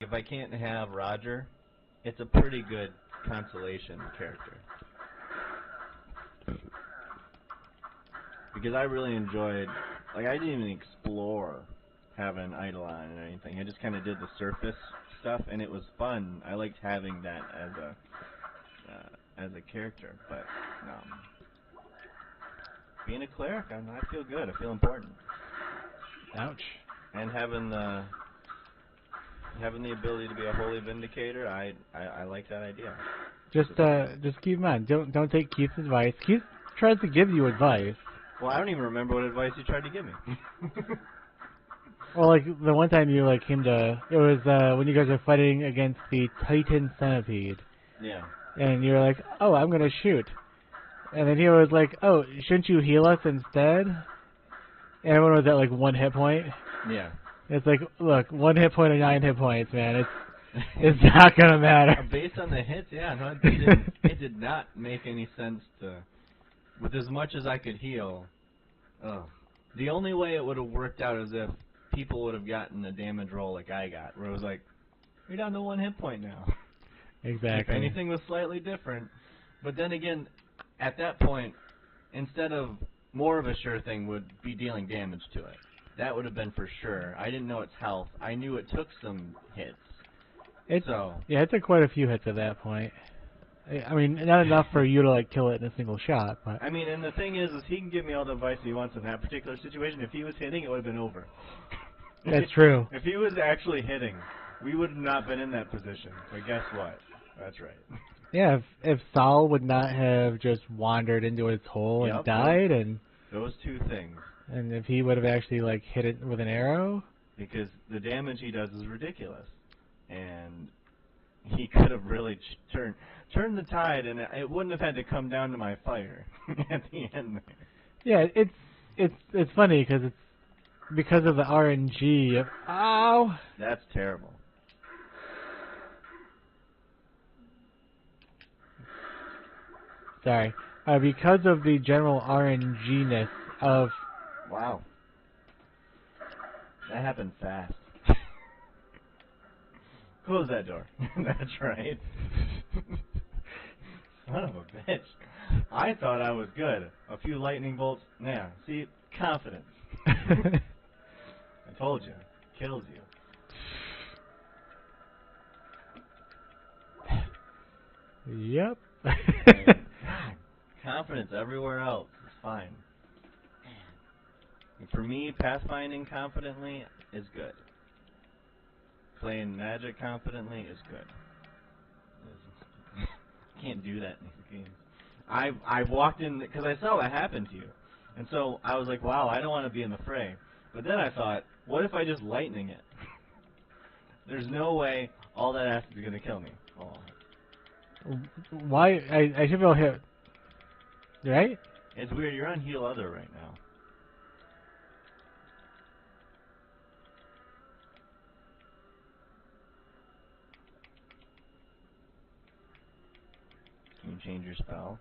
If I can't have Roger, it's a pretty good consolation character. Because I really enjoyed, like, I didn't even explore having an Eidolon and anything. I just kind of did the surface stuff, and it was fun. I liked having that as a character, but being a cleric, I feel good. I feel important. Ouch. And having the ability to be a holy vindicator, I like that idea. Just keep in mind, don't take Keith's advice. Keith tries to give you advice. Well, I don't even remember what advice you tried to give me. Well, like the one time you like him to, it was when you guys were fighting against the Titan Centipede. Yeah. And you're like, oh, I'm gonna shoot. And then he was like, oh, shouldn't you heal us instead? And everyone was at like 1 hit point. Yeah. It's like, look, 1 hit point or 9 hit points, man. It's not gonna matter. Based on the hits, yeah, no, it did not make any sense to, with as much as I could heal. The only way it would have worked out is if people would have gotten a damage roll like I got, where it was like, you're down to 1 hit point now. Exactly. If anything was slightly different. But then again, at that point, instead of more of a sure thing would be dealing damage to it. That would have been for sure. I didn't know its health. I knew it took some hits. Yeah, it took quite a few hits at that point. I mean, not enough for you to like kill it in a single shot, but I mean, and the thing is he can give me all the advice he wants in that particular situation. If he was hitting, it would have been over. That's true. If he was actually hitting, we would have not been in that position. But guess what? That's right. Yeah, if Saul would not have just wandered into his hole and died, and those two things. And if he would have actually like hit it with an arrow, because the damage he does is ridiculous, and he could have really turned the tide, and it wouldn't have had to come down to my fire at the end. Yeah, it's funny because of the RNG. Ow! That's terrible. Sorry. Because of the general RNG-ness of... Wow. That happened fast. Close that door. That's right. Son of a bitch. I thought I was good. A few lightning bolts. Yeah, see? Confidence. I told you. Kills you. Yep. Confidence everywhere else is fine. And for me, pathfinding confidently is good. Playing Magic confidently is good. Can't do that in these games. I walked in because I saw what happened to you, and so I was like, wow, I don't want to be in the fray. But then I thought, what if I just lightning it? There's no way all that acid is gonna kill me. Oh. Why? I should be able to hit. Right? It's weird. You're on heal other right now. Can you change your spell?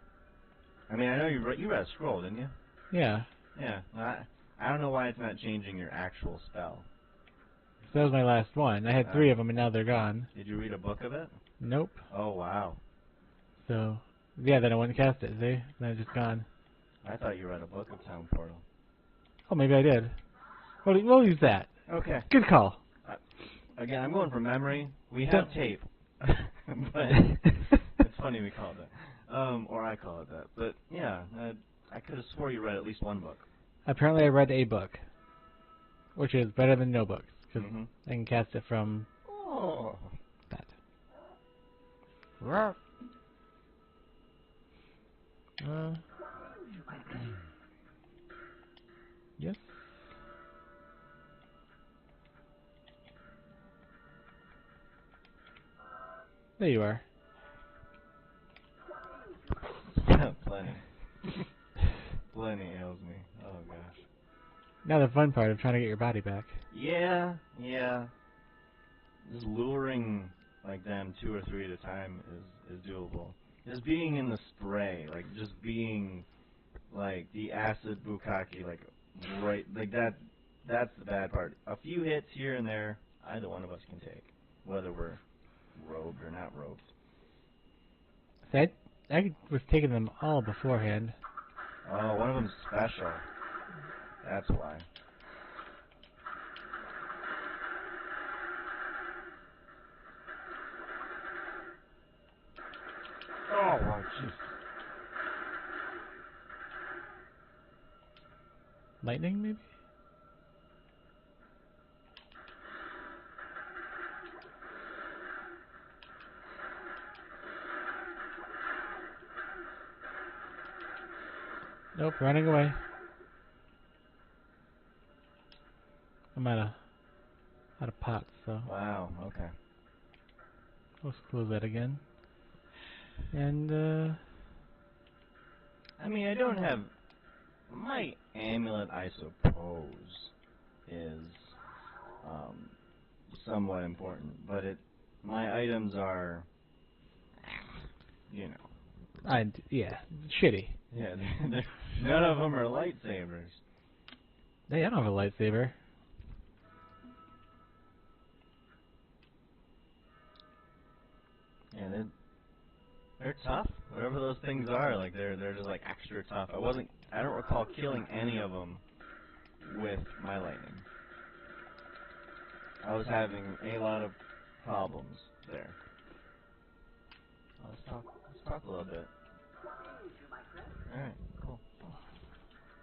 I mean, I know you read a scroll, didn't you? Yeah. Yeah. I don't know why it's not changing your actual spell. That was my last one. I had 3 of them, and now they're gone. Did you read a book of it? Nope. Oh, wow. So, yeah, then I went and cast it, see? Then it's just gone. I thought you read a book of Town Portal. Oh, maybe I did. We'll use that. Okay. Good call. Again, I'm going from memory. We have tape. But it's funny we call it that. Or I call it that. But, yeah, I could have swore you read at least one book. Apparently I read a book, which is better than no books, because I can cast it from that. Yes. There you are. Plenty. Plenty ails me. Oh, gosh. Now the fun part of trying to get your body back. Yeah. Just luring like them 2 or 3 at a time is doable. Just being in the spray, like just being like the acid bukkake, like right, like that's the bad part. A few hits here and there, either one of us can take. whether we're robed or not robed. See, I was taking them all beforehand. Oh, one of them's special. That's why. Oh, wow, jeez. Lightning, maybe? Nope, running away. I'm out of pots, so Wow, okay. let's close that again. And I mean, I don't have... My amulet, I suppose, is somewhat important, but my items are, you know. yeah, shitty. Yeah, none of them are lightsabers. Hey, I don't have a lightsaber. Yeah, they're tough. Whatever those things are, like they're just like extra tough. I don't recall killing any of them with my lightning. I was having a lot of problems there. Let's talk a little bit. Alright, cool.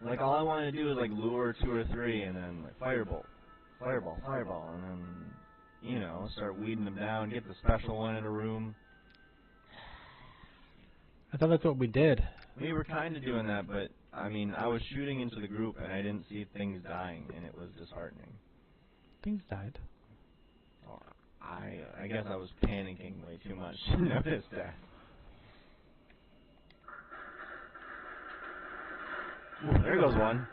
Like, all I wanted to do was, like, lure 2 or 3 and then, like, fireball, and then, you know, start weeding them down, get the special one in a room. I thought that's what we did. We were kind of doing that, but, I mean, I was shooting into the group and I didn't see things dying, and it was disheartening. Things died. Oh, I guess I was panicking way too much to notice that. Ooh, there goes one.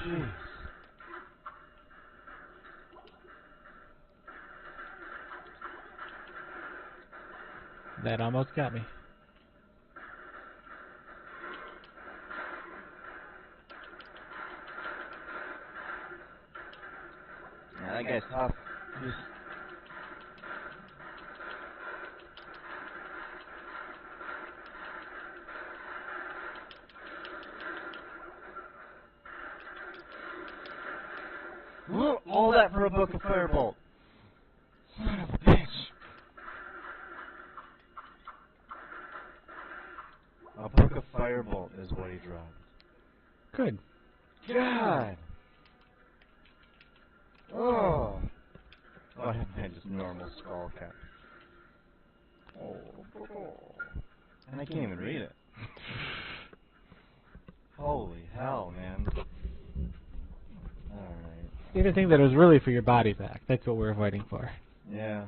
Jeez. That almost got me. Yeah, that guy's tough. All that for a book of Firebolt. Son of a bitch. A book of Firebolt is what he dropped. Good. God. Oh. Oh, I had just normal skull cap. Oh. And I can't even read it. Holy hell, man. Alright. You didn't think that it was really for your body back. That's what we're fighting for. Yeah.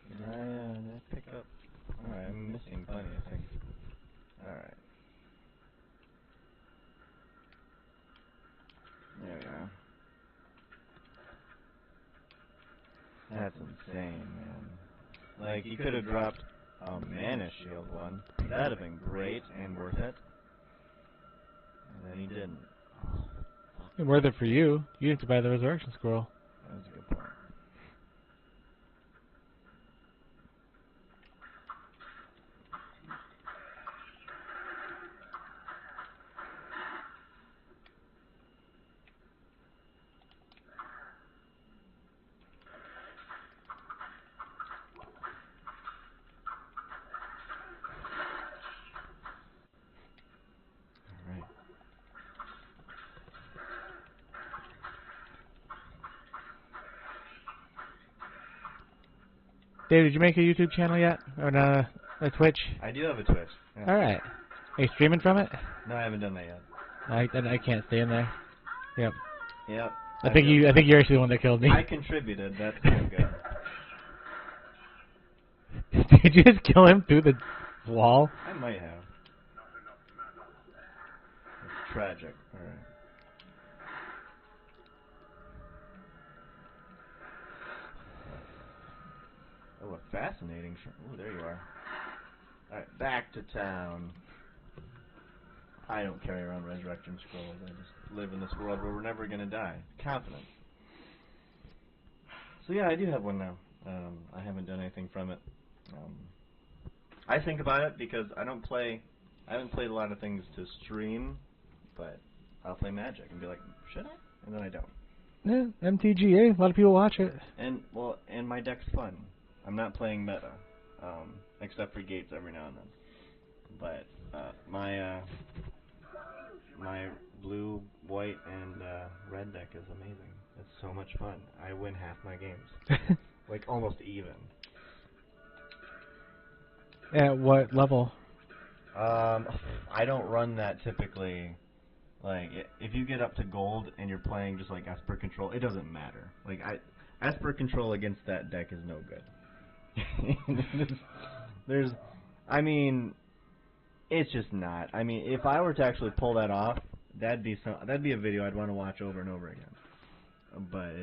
Did I pick up? Alright, I'm missing plenty, I think. Alright. There we are. That's insane, man. Like, he could have dropped a mana shield one. That'd have been great and worth it. And then he didn't. It's worth it for you. You have to buy the resurrection scroll. That was a good point. Alright. Dave, did you make a YouTube channel yet? Or a Twitch? I do have a Twitch. Yeah. Alright. Are you streaming from it? No, I haven't done that yet. I can't stay in there. Yep. Yep. I think you're actually the one that killed me. I contributed. That's good. Did you just kill him through the wall? I might have. It's tragic. Alright. Oh, a fascinating... Ooh, there you are. Alright, back to town. I don't carry around resurrection scrolls. I just live in this world where we're never gonna die. Confident. So yeah, I do have one now. I haven't done anything from it. I think about it because I haven't played a lot of things to stream, but I'll play Magic and be like, should I? And then I don't. Yeah, MTGA. A lot of people watch it. And my deck's fun. I'm not playing meta, except for Gates every now and then. But my blue, white, and red deck is amazing. It's so much fun. I win half my games, like almost even. At what level? I don't run that typically. Like, if you get up to gold and you're playing just like Esper Control, it doesn't matter. Like, Esper Control against that deck is no good. I mean, it's just not. I mean, if I were to actually pull that off, that'd be a video I'd want to watch over and over again. But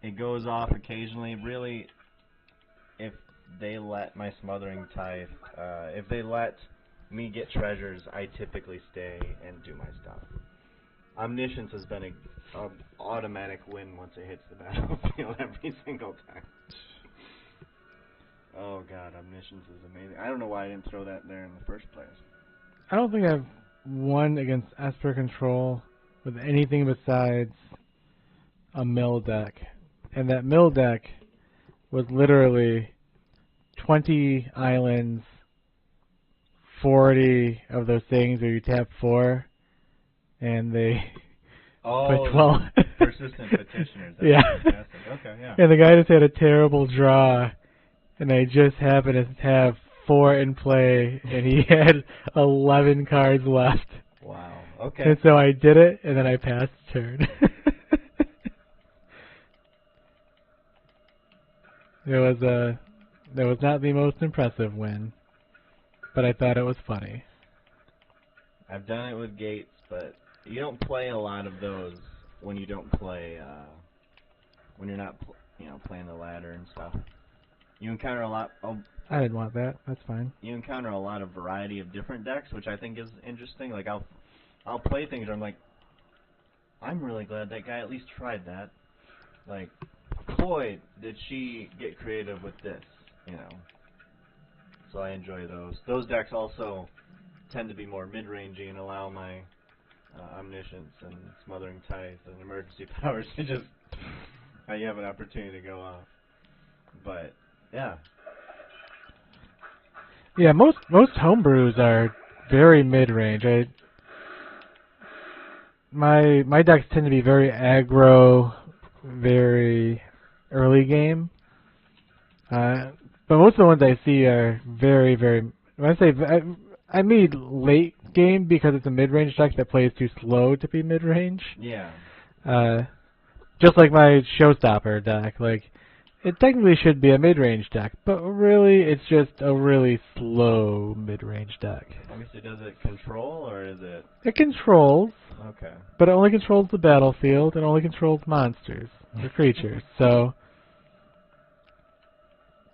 it goes off occasionally. Really, if they let my Smothering Tithe, if they let me get treasures, I typically stay and do my stuff. Omniscience has been an automatic win once it hits the battlefield every single time. Oh god, Omniscience is amazing. I don't know why I didn't throw that there in the first place. I don't think I've won against Esper Control with anything besides a mill deck. And that mill deck was literally 20 islands, 40 of those things where you tap 4, and they put 12. Persistent petitioners. That's yeah. Fantastic. Okay, yeah. And the guy just had a terrible draw, and I just happened to have 4 in play, and he had 11 cards left. Wow. Okay. And so I did it, and then I passed turn. That was not the most impressive win, but I thought it was funny. I've done it with Gates, but you don't play a lot of those when you don't play, when you're not, playing the ladder and stuff. You encounter a lot. I didn't want that. That's fine. You encounter a lot of variety of different decks, which I think is interesting. Like I'll play things where I'm like, I'm really glad that guy at least tried that. Like, boy, did she get creative with this, So I enjoy those. Those decks also tend to be more mid-rangey and allow my Omniscience and Smothering Tithe and Emergency Powers to just, you have an opportunity to go off. But, yeah. Yeah, most homebrews are very mid-range. My decks tend to be very aggro, very early game. But most of the ones I see are very, very... When I say... I mean late game because it's a mid-range deck that plays too slow to be mid-range. Yeah. Just like my Showstopper deck. Like, it technically should be a mid-range deck, but really it's just a really slow mid-range deck. Obviously, does it control, or is it... It controls. Okay. But it only controls the battlefield and only controls monsters or creatures, so...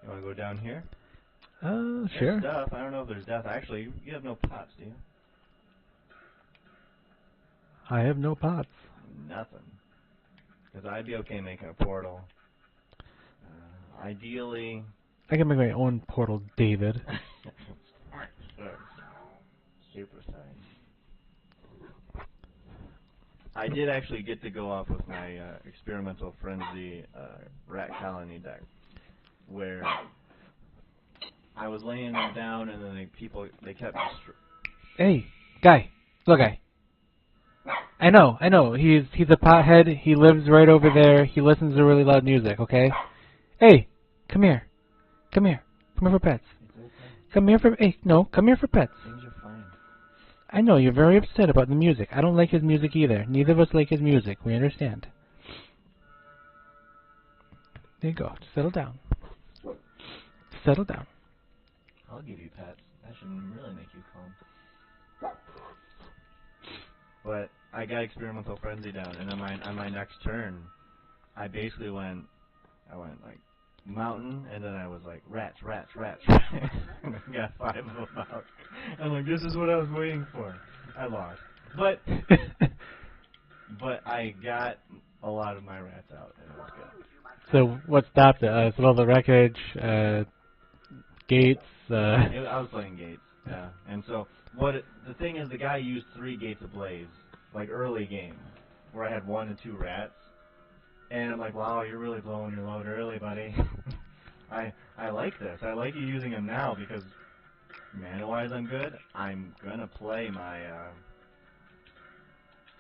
You want to go down here? Sure. There's stuff. I don't know if there's death. Actually, you have no pots, do you? I have no pots. Nothing. Because I'd be okay making a portal. Ideally... I can make my own portal, David. Super science. I did actually get to go off with my Experimental Frenzy Rat Colony deck, where I was laying them down and then they kept... Hey, guy. Look, guy. I know. He's a pothead. He lives right over there. He listens to really loud music, okay? Hey, come here. Come here for pets. Come here for... Hey, no, come here for pets. Things are fine. I know, you're very upset about the music. I don't like his music either. Neither of us like his music. We understand. There you go. Settle down. Settle down. I'll give you pets. That should really make you calm. But I got Experimental Frenzy down, and on my next turn, I basically went like mountain, and then I was like, rats. And I got 5 of them out. I'm like, this is what I was waiting for. I lost. But I got a lot of my rats out, and it was good. So what stopped it? So all the wreckage, gates. I was playing gates, yeah. And so the thing is, the guy used 3 gates ablaze, like early game, where I had 1 and 2 rats, and I'm like, wow, you're really blowing your load early, buddy. I like this. I like you using them now because mana-wise I'm good. I'm gonna play my.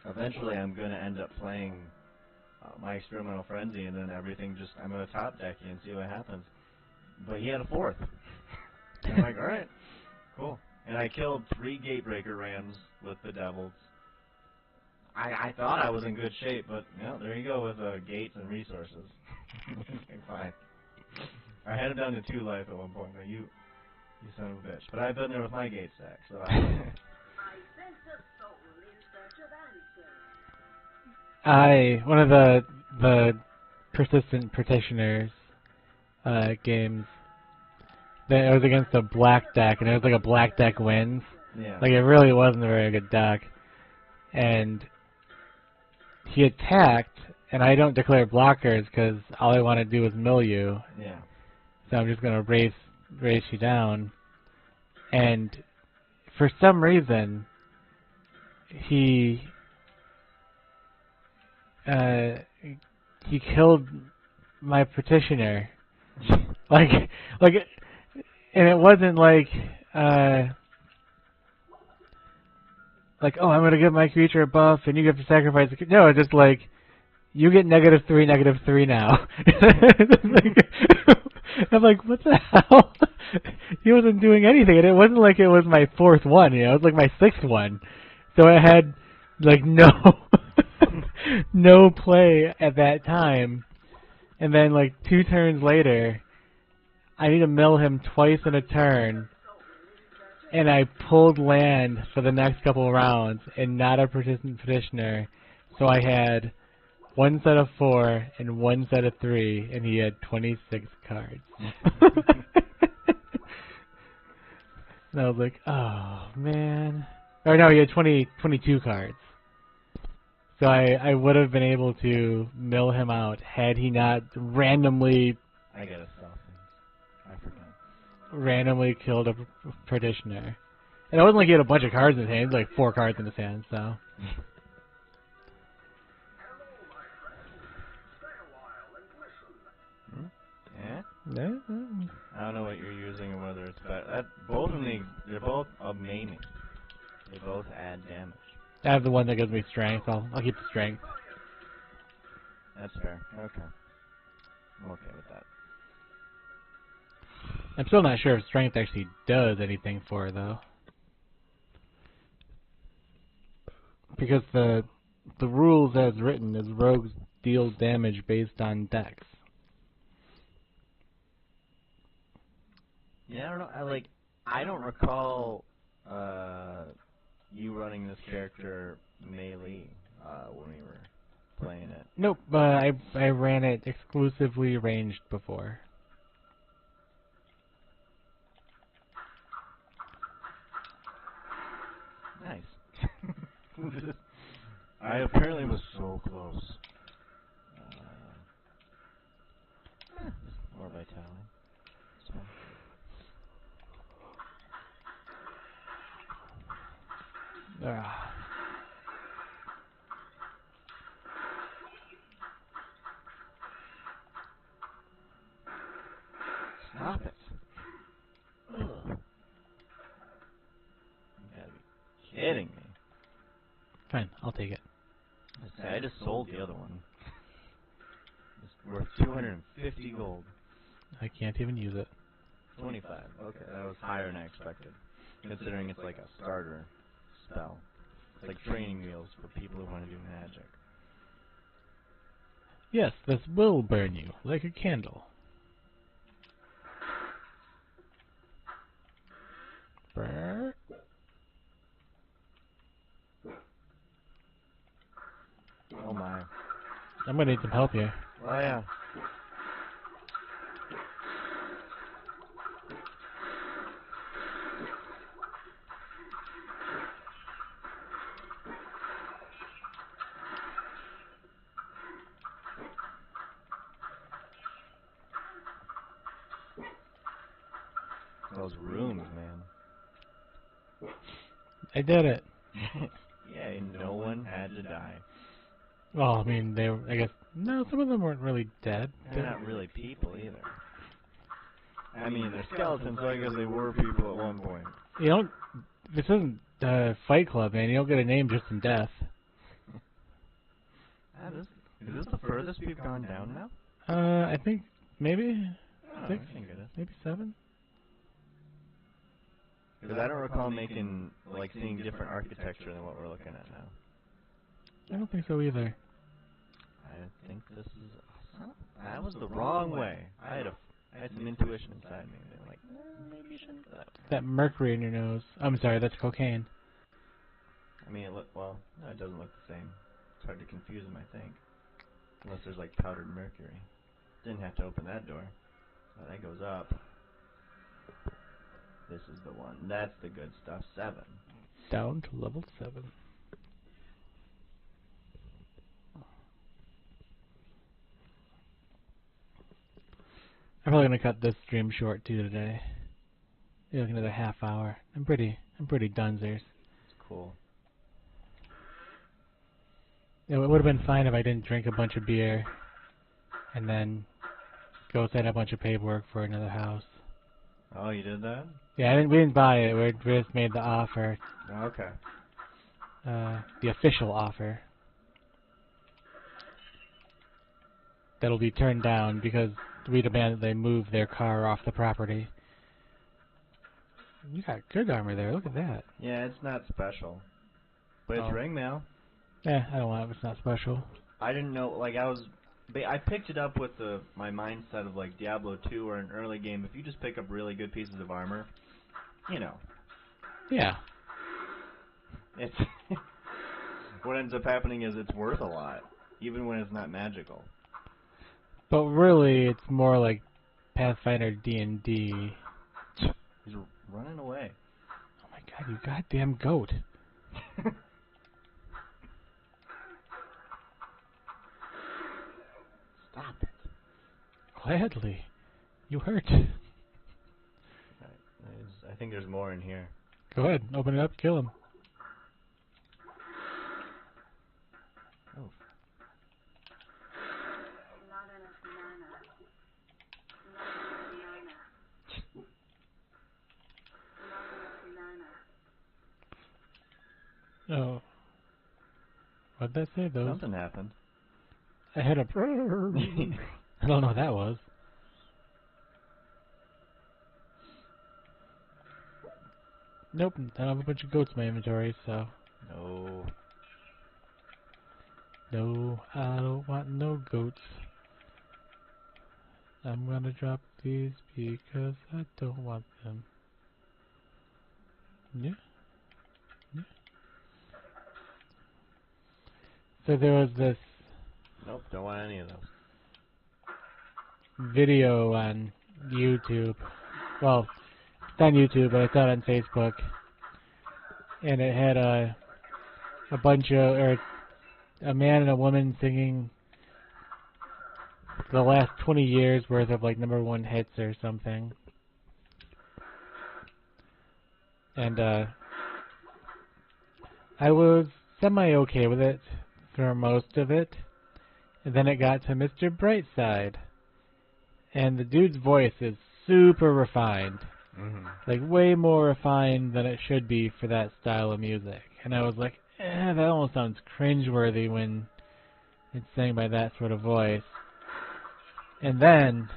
Eventually, I'm gonna end up playing my experimental frenzy, and then everything just I'm gonna top deck you and see what happens. But he had a 4th. And I'm like, all right, cool. And I killed 3 Gatebreaker rams with the devils. I thought I was in good shape, but there you go with gates and resources. Okay, fine. I had him down to 2 life at one point, but you son of a bitch. But I've been there with my gate stack, so One of the persistent petitioners games. It was against a black deck, and it was like a black deck wins. Yeah. Like it really wasn't a very good deck, and he attacked, and I don't declare blockers because all I want to do is mill you. Yeah. So I'm just gonna race you down, and for some reason he killed my petitioner. like, and it wasn't like, oh, I'm gonna give my creature a buff and you get to sacrifice. No, it's just like, you get -3 now. I'm like, what the hell? He wasn't doing anything, and it wasn't like it was my 4th one, it was like my 6th one. So it had, like, no play at that time. And then, like, 2 turns later, I need to mill him twice in a turn, and I pulled land for the next couple of rounds, and not a persistent petitioner. So I had 1 set of 4 and 1 set of 3, and he had 26 cards. And I was like, oh, man. Or no, he had 22 cards. So I would have been able to mill him out had he not randomly... I gotta stop things. I forgot. Randomly killed a petitioner. And it wasn't like he had a bunch of cards in his hand. He had like 4 cards in his hand, so... Yeah? Yeah. I don't know what you're using or whether it's better. Both of them, they're both maiming. They both add damage. I have the one that gives me strength. I'll keep the strength. That's fair. Okay. I'm okay with that. I'm still not sure if strength actually does anything for her, though. Because the rules as written is rogues deal damage based on dex. Yeah, I don't know. I don't recall you running this character melee when we were playing it. Nope, I ran it exclusively ranged before. Nice. I apparently was so close. More vitality. So. Stop it. Ugh. You gotta be kidding me. Fine, I'll take it. I just sold the other one. It's worth 250 gold. I can't even use it. 25. Okay, that was higher than I expected. Considering it's like a starter spell. It's like training wheels for people who want to do magic. Yes, this will burn you like a candle. Burr. Oh my. I'm gonna need some help here. Oh yeah. Those rooms, man. I did it. Yeah, no one had to die. Well, I mean, I guess, no, some of them weren't really dead. They're not really people either. I mean, they're skeletons, so I guess they were people at one point. You don't, this isn't Fight Club, man. You don't get a name just in death. Is this the furthest we've gone down now? I think, maybe, I think think it is. maybe 7? Because I don't recall seeing different architecture than what we're looking at now. I don't think so either. I think this is... That was the wrong way. I had some intuition inside me. They're like, maybe you shouldn't go that way. That mercury in your nose. I'm sorry, that's cocaine. I mean, no, it doesn't look the same. It's hard to confuse them, I think. Unless there's like powdered mercury. Didn't have to open that door. So that goes up. This is the one. That's the good stuff. 7. Down to level 7. I'm probably gonna cut this stream short too today. You're looking at a half hour. I'm pretty dunzers. It's cool. It would have been fine if I didn't drink a bunch of beer and then go sign a bunch of paperwork for another house. Oh, you did that? Yeah, we didn't buy it. We just made the offer. Okay. The official offer. That'll be turned down because we demand that they move their car off the property. You got good armor there. Look at that. Yeah, it's not special. But it's ring mail. Eh, I don't want it. It's not special. I didn't know, I picked it up with my mindset of like Diablo 2 or an early game. If you just pick up really good pieces of armor, you know. Yeah. It's what ends up happening is it's worth a lot, even when it's not magical. But really, it's more like Pathfinder D&D. He's running away. Oh my god, you goddamn goat. Stop it. Gladly. You hurt. I think there's more in here. Go ahead, open it up, kill him. Oh. Oh. What'd that say, though? Something happened. I had a... I don't know what that was. Nope, I don't have a bunch of goats in my inventory, so... No. No, I don't want no goats. I'm gonna drop these because I don't want them. Yeah. Yeah. So there was this Nope, don't want any of those. video on YouTube. Well, it's on YouTube, but I saw it on Facebook. And it had a man and a woman singing the last 20 years worth of like #1 hits or something. And I was semi-okay with it for most of it. And then it got to Mr. Brightside. And the dude's voice is super refined. Mm-hmm. Like, way more refined than it should be for that style of music. And I was like, that almost sounds cringeworthy when it's sang by that sort of voice. And then...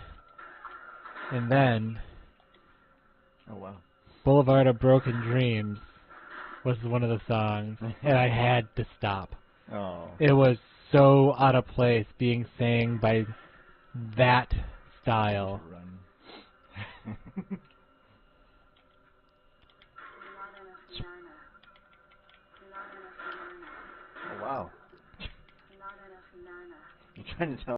Oh, wow. Boulevard of Broken Dreams was one of the songs. And I had to stop. Oh. It was so out of place being sang by that style. Run. Oh, wow. You're trying to tell